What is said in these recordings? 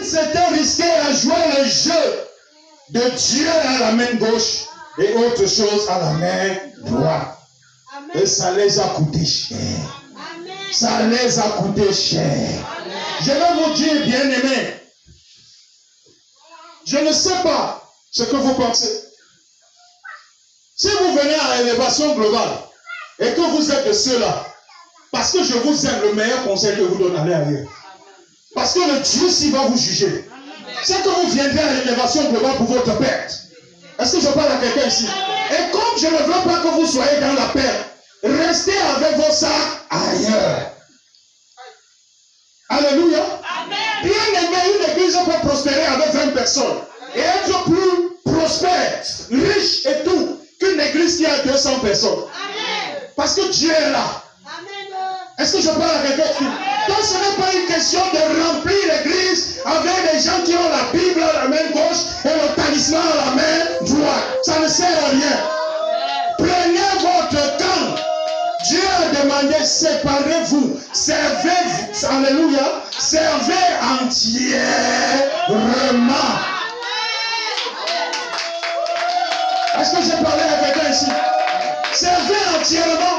ils étaient risqués à jouer le jeu de Dieu à la main gauche et autre chose à la main droite. Et ça les a coûté cher. Ça les a coûté cher. Je vais vous dire, bien-aimés, je ne sais pas ce que vous pensez. Si vous venez à élévation globale et que vous êtes de ceux-là, parce que je vous aime, le meilleur conseil que vous donne, allez ailleurs. Parce que le Dieu s'il va vous juger. C'est que vous viendrez à l'élévation globale pour votre perte. Est-ce que je parle à quelqu'un ici? Et comme je ne veux pas que vous soyez dans la perte, restez avec vos sacs ailleurs. Alléluia. Bien aimé, une église peut prospérer avec 20 personnes et être plus prospère, riche et tout, qu'une église qui a 200 personnes. Parce que Dieu est là. Est-ce que je parle à quelqu'un ici? Donc ce n'est pas une question de remplir l'église avec des gens qui ont la Bible à la main gauche et le talisman à la main droite. Ça ne sert à rien. Prenez votre temps. Dieu a demandé, séparez-vous, servez, alléluia, servez entièrement. Est-ce que j'ai parlé à quelqu'un ici? Servez entièrement.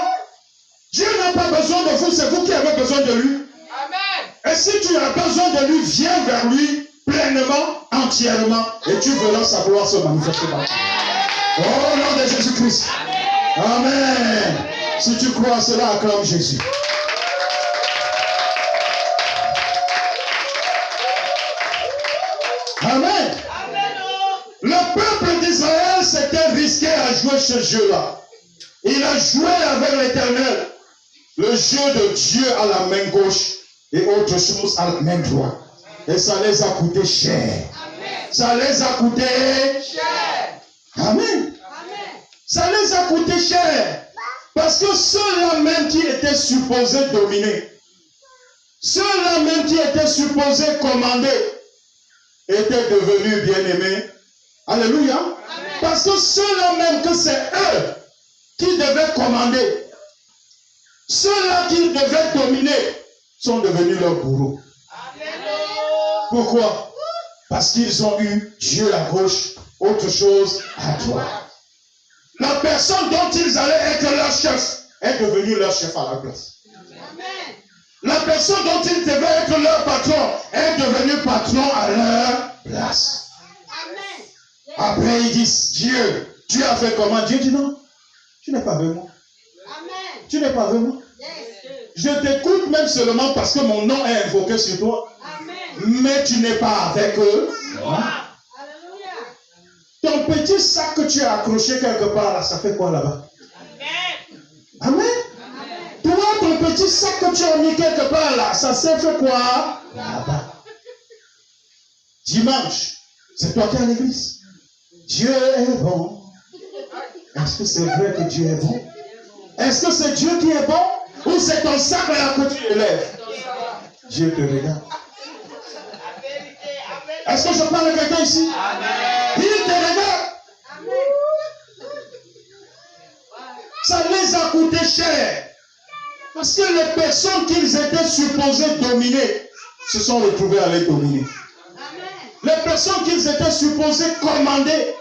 Dieu n'a pas besoin de vous, c'est vous qui avez besoin de lui. Amen. Et si tu as besoin de lui, viens vers lui pleinement, entièrement, et tu verras sa gloire se manifester. Au nom de Jésus-Christ. Amen. Si tu crois à cela, acclame Jésus. Amen. Le peuple d'Israël s'était risqué à jouer ce jeu-là. Il a joué avec l'Éternel, le jeu de Dieu à la main gauche et autre chose à la main droite. Et ça les a coûté cher. Ça les a coûté cher. Amen. Ça les a coûté cher. Parce que ceux-là même qui étaient supposés dominer, ceux-là même qui étaient supposés commander, étaient devenus bien-aimés. Alléluia. Amen. Parce que ceux-là même que c'est eux qui devaient commander, ceux-là qui devaient dominer, sont devenus leurs bourreaux. Pourquoi? Parce qu'ils ont eu Dieu à gauche, autre chose à droite. La personne dont ils allaient être leur chef est devenue leur chef à la place. Amen. La personne dont ils devaient être leur patron est devenue patron à leur place. Amen. Après ils disent, Dieu, tu as fait comment? Dieu dit non, tu n'es pas avec moi. Amen. Tu n'es pas avec moi. Je t'écoute même seulement parce que mon nom est invoqué sur toi. Amen. Mais tu n'es pas avec eux. Ton petit sac que tu as accroché quelque part là, ça fait quoi là-bas? Amen. Amen. Toi, ton petit sac que tu as mis quelque part là, ça s'est fait quoi là-bas? Dimanche, c'est toi qui es à l'église. Dieu est bon. Est-ce que c'est vrai que Dieu est bon? Est-ce que c'est Dieu qui est bon? Ou c'est ton sac là que tu élèves? Dieu te regarde. Est-ce que je parle à quelqu'un ici? Amen. Il te regarde. Amen. Ça les a coûté cher. Parce que les personnes qu'ils étaient supposés dominer se sont retrouvées à les dominer. Amen. Les personnes qu'ils étaient supposés commander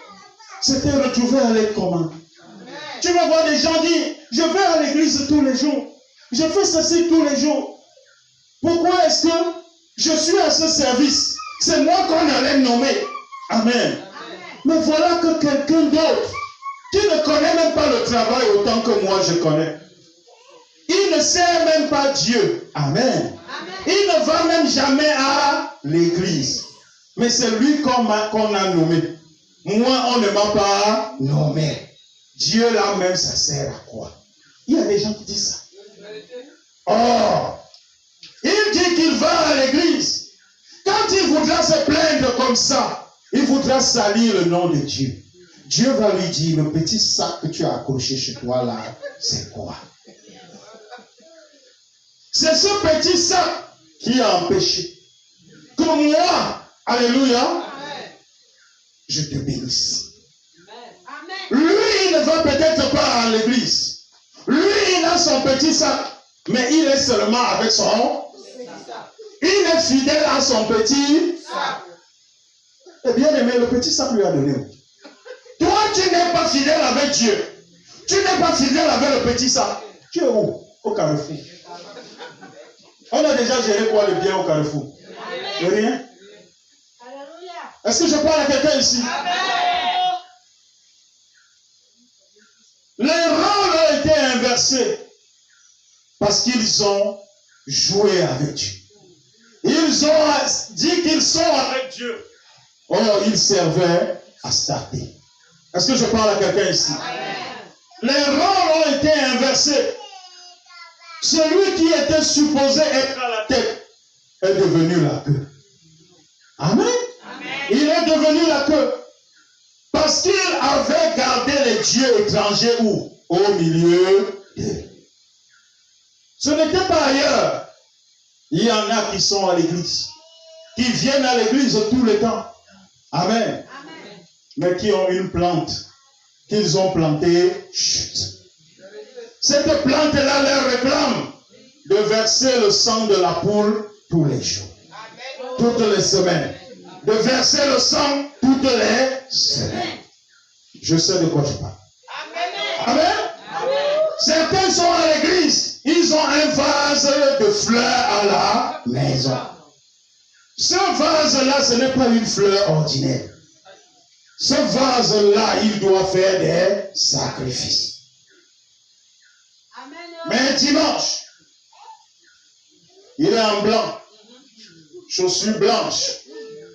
s'étaient retrouvées à les commander. Amen. Tu vas voir des gens dire, je vais à l'église tous les jours. Je fais ceci tous les jours. Pourquoi est-ce que je suis à ce service? C'est moi qu'on allait nommer. Amen. Amen. Mais voilà que quelqu'un d'autre qui ne connaît même pas le travail autant que moi je connais. Il ne sait même pas Dieu. Amen. Amen. Il ne va même jamais à l'église. Mais c'est lui qu'on a nommé. Moi, on ne m'a pas nommé. Dieu là même, ça sert à quoi? Il y a des gens qui disent ça. Oh, il dit qu'il va à l'église. Quand il voudra se plaindre comme ça, il voudra salir le nom de Dieu. Dieu va lui dire, le petit sac que tu as accroché chez toi là, c'est quoi? C'est ce petit sac qui a empêché que moi, alléluia, je te bénisse. Lui, il ne va peut-être pas à l'église. Lui, il a son petit sac, mais il est seulement avec son. Il est fidèle à son petit sac. bien-aimé, le petit sac lui a donné. Toi, tu n'es pas fidèle avec Dieu. Tu n'es pas fidèle avec le petit sac. Tu es où? Au Carrefour. On a déjà géré quoi le bien au Carrefour? Rien. Est-ce que je parle à quelqu'un ici? Les rôles ont été inversés parce qu'ils ont joué avec Dieu. Ils ont dit qu'ils sont avec Dieu. Or, ils servaient à Astarté. Est-ce que je parle à quelqu'un ici? Les rôles ont été inversés. Celui qui était supposé être à la tête est devenu la queue. Amen. Il est devenu la queue. Parce qu'il avait gardé les dieux étrangers où? Au milieu d'eux. Ce n'était pas ailleurs. Il y en a qui sont à l'église, qui viennent à l'église tout le temps. Amen. Mais qui ont une plante qu'ils ont plantée. Chut. Cette plante-là leur réclame de verser le sang de la poule tous les jours, toutes les semaines. De verser le sang toutes les semaines. Je sais de quoi je parle. Amen. Certains sont à l'église, ils ont un vase de fleurs à la maison. Ce vase-là, ce n'est pas une fleur ordinaire. Ce vase-là, il doit faire des sacrifices. Mais dimanche, il est en blanc, chaussures blanches,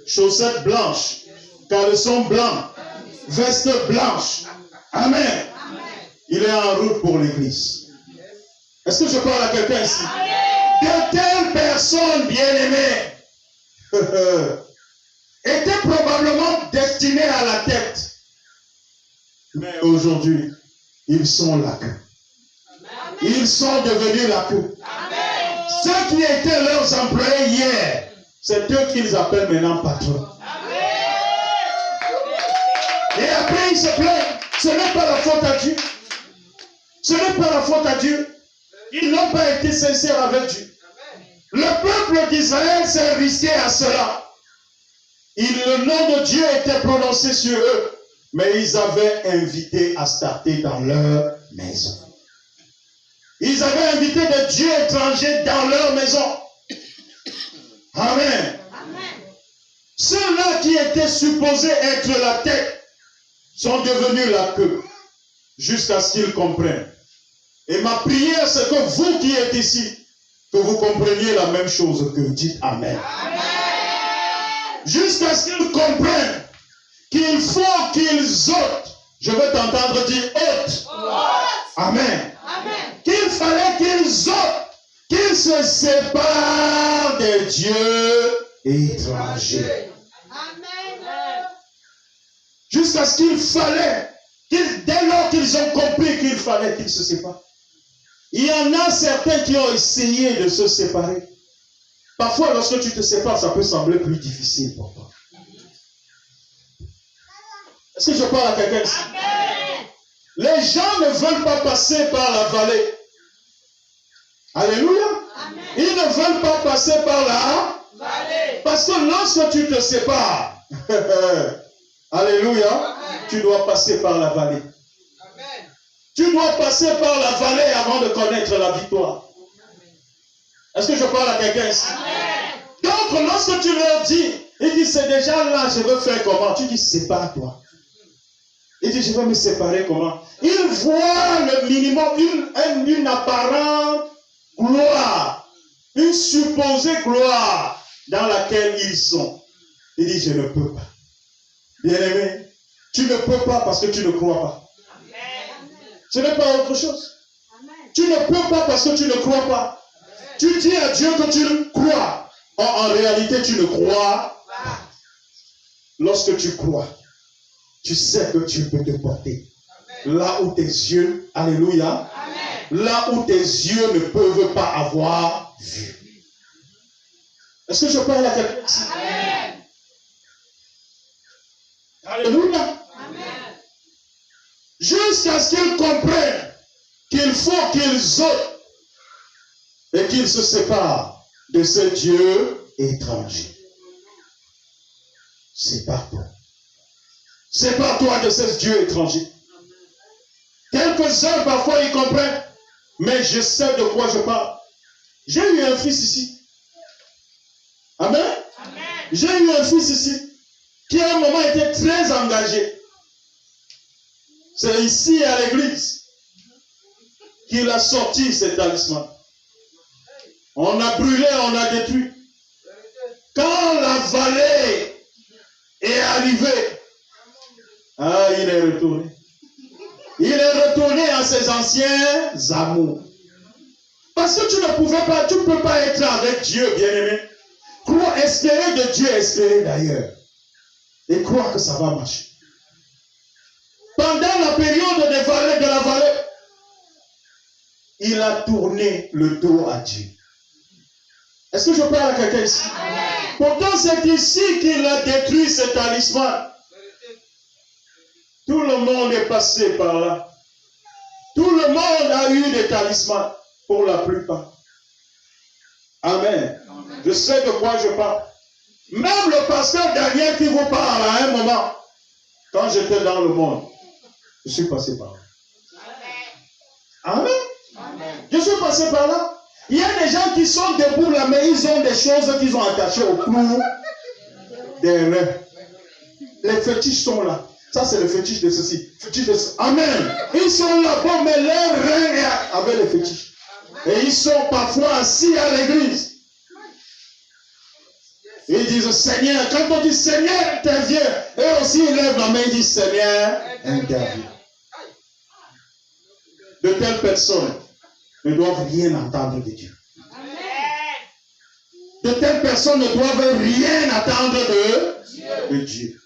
chaussettes blanches, caleçons blancs, veste blanche. Amen. Il est en route pour l'église. Est-ce que je parle à quelqu'un ici? De telles personnes bien-aimées étaient probablement destinées à la tête. Mais aujourd'hui, ils sont la queue. Ils sont devenus la queue. Ceux qui étaient leurs employés hier, c'est eux qu'ils appellent maintenant patrons. Et après, ils se plaignent. Ce n'est pas la faute à Dieu. Ce n'est pas la faute à Dieu. Ils n'ont pas été sincères avec Dieu. Le peuple d'Israël s'est risqué à cela. Le nom de Dieu était prononcé sur eux. Mais ils avaient invité Astarté dans leur maison. Ils avaient invité des dieux étrangers dans leur maison. Amen. Ceux-là qui étaient supposés être la tête sont devenus la queue. Jusqu'à ce qu'ils comprennent. Et ma prière, c'est que vous qui êtes ici, que vous compreniez la même chose que dites Amen. Jusqu'à ce qu'ils comprennent qu'il faut qu'ils ôtent. Je veux t'entendre dire ôte. Amen. Qu'il fallait qu'ils ôtent, qu'ils se séparent des dieux étrangers. Jusqu'à ce qu'il fallait, dès lors qu'ils ont compris qu'il fallait qu'ils se séparent. Il y en a certains qui ont essayé de se séparer. Parfois, lorsque tu te sépares, ça peut sembler plus difficile pour toi. Est-ce que je parle à quelqu'un ici? Les gens ne veulent pas passer par la vallée. Alléluia. Ils ne veulent pas passer par la vallée. Parce que lorsque tu te sépares, alléluia, tu dois passer par la vallée. Tu dois passer par la vallée avant de connaître la victoire. Est-ce que je parle à quelqu'un ici? Donc, lorsque tu leur dis, ils disent, c'est déjà là, je veux faire comment? Tu dis, sépare-toi. Il dit, je vais me séparer comment? Ils voient le minimum, une apparente gloire, une supposée gloire dans laquelle ils sont. Il dit, je ne peux pas. Bien-aimé, tu ne peux pas parce que tu ne crois pas. Ce n'est pas autre chose. Tu ne peux pas parce que tu ne crois pas. Tu dis à Dieu que tu crois. Or, en réalité, tu ne crois pas. Lorsque tu crois, tu sais que Dieu peut te porter. Là où tes yeux, alléluia, là où tes yeux ne peuvent pas avoir vu. Est-ce que je parle à quelqu'un ici? Alléluia. Jusqu'à ce qu'ils comprennent qu'il faut qu'ils ôtent et qu'ils se séparent de ces dieux étrangers. Sépare-toi. C'est pas toi de ce Dieu étranger. Quelques-uns, parfois, ils comprennent. Mais je sais de quoi je parle. J'ai eu un fils ici. Amen. Amen. J'ai eu un fils ici qui à un moment était très engagé. C'est ici à l'église qu'il a sorti ce talisman. On a brûlé, on a détruit. Quand la vallée est arrivée, il est retourné. Il est retourné à ses anciens amours. Parce que tu ne pouvais pas, tu ne peux pas être avec Dieu, bien-aimé. Crois, espérer de Dieu, espérer d'ailleurs. Et croire que ça va marcher. Pendant la période de la vallée, il a tourné le dos à Dieu. Est-ce que je parle à quelqu'un ici? Pourtant, c'est ici qu'il a détruit ce talisman. Tout le monde est passé par là. Tout le monde a eu des talismans, pour la plupart. Amen. Amen. Je sais de quoi je parle. Même le pasteur Daniel qui vous parle à un moment, quand j'étais dans le monde, je suis passé par là. Amen. Amen. Je suis passé par là. Il y a des gens qui sont debout là, mais ils ont des choses qu'ils ont attachées au clou des reins. Les fétiches sont là. Ça, c'est le fétiche de ceci. Fétiche de ceci. Amen. Ils sont là, bon, mais leurs reins avec les fétiches. Et ils sont parfois assis à l'église. Ils disent, Seigneur, quand on dit Seigneur, interviens, eux aussi ils lèvent la main et disent, Seigneur, interviens. De telles personnes ne doivent rien entendre de Dieu. De telles personnes ne doivent rien attendre de Dieu.